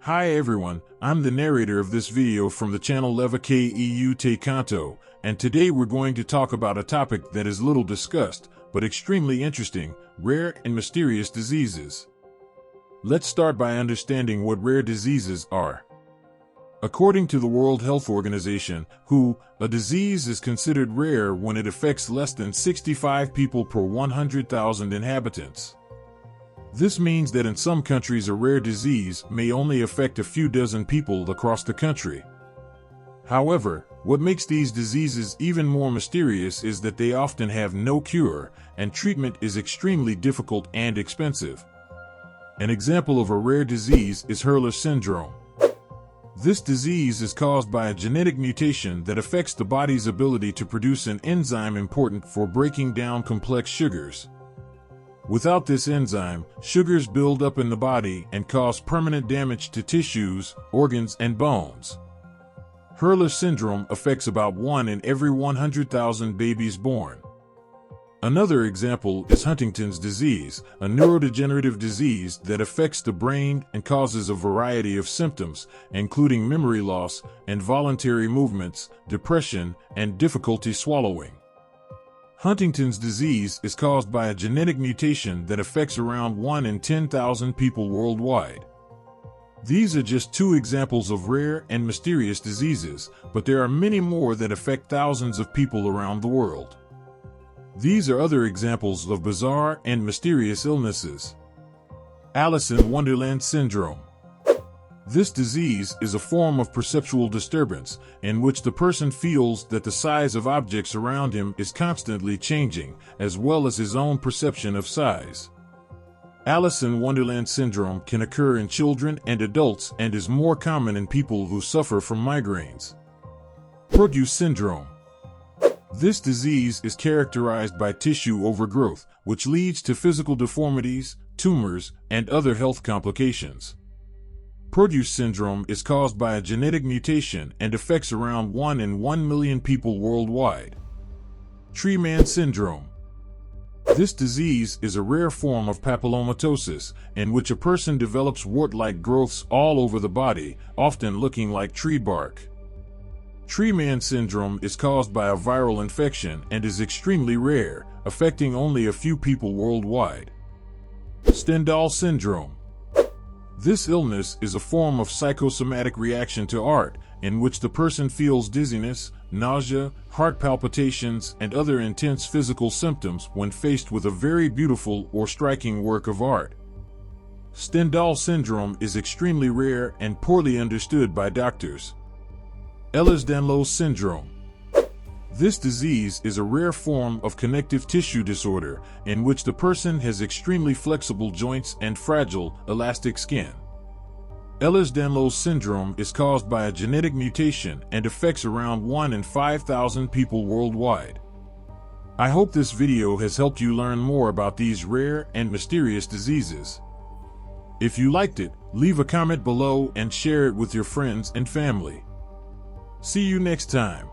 Hi everyone, I'm the narrator of this video from the channel Leva Keu Te Kanto, and today we're going to talk about a topic that is little discussed, but extremely interesting: rare and mysterious diseases. Let's start by understanding what rare diseases are. According to the World Health Organization, WHO, a disease is considered rare when it affects less than 65 people per 100,000 inhabitants. This means that in some countries a rare disease may only affect a few dozen people across the country. However, what makes these diseases even more mysterious is that they often have no cure, and treatment is extremely difficult and expensive. An example of a rare disease is Hurler syndrome. This disease is caused by a genetic mutation that affects the body's ability to produce an enzyme important for breaking down complex sugars. Without this enzyme, sugars build up in the body and cause permanent damage to tissues, organs, and bones. Hurler syndrome affects about 1 in every 100,000 babies born. Another example is Huntington's disease, a neurodegenerative disease that affects the brain and causes a variety of symptoms, including memory loss, involuntary movements, depression, and difficulty swallowing. Huntington's disease is caused by a genetic mutation that affects around 1 in 10,000 people worldwide. These are just two examples of rare and mysterious diseases, but there are many more that affect thousands of people around the world. These are other examples of bizarre and mysterious illnesses. Alice in Wonderland syndrome. This disease is a form of perceptual disturbance in which the person feels that the size of objects around him is constantly changing, as well as his own perception of size. Alice in Wonderland syndrome can occur in children and adults and is more common in people who suffer from migraines. Proteus syndrome. This disease is characterized by tissue overgrowth, which leads to physical deformities, tumors, and other health complications. Proteus syndrome is caused by a genetic mutation and affects around 1 in 1 million people worldwide. Tree man syndrome. This disease is a rare form of papillomatosis in which a person develops wart-like growths all over the body, often looking like tree bark. Tree man syndrome is caused by a viral infection and is extremely rare, affecting only a few people worldwide. Stendhal syndrome. This illness is a form of psychosomatic reaction to art, in which the person feels dizziness, nausea, heart palpitations, and other intense physical symptoms when faced with a very beautiful or striking work of art. Stendhal syndrome is extremely rare and poorly understood by doctors. Ehlers-Danlos syndrome. This disease is a rare form of connective tissue disorder in which the person has extremely flexible joints and fragile, elastic skin. Ehlers-Danlos syndrome is caused by a genetic mutation and affects around 1 in 5,000 people worldwide. I hope this video has helped you learn more about these rare and mysterious diseases. If you liked it, leave a comment below and share it with your friends and family. See you next time.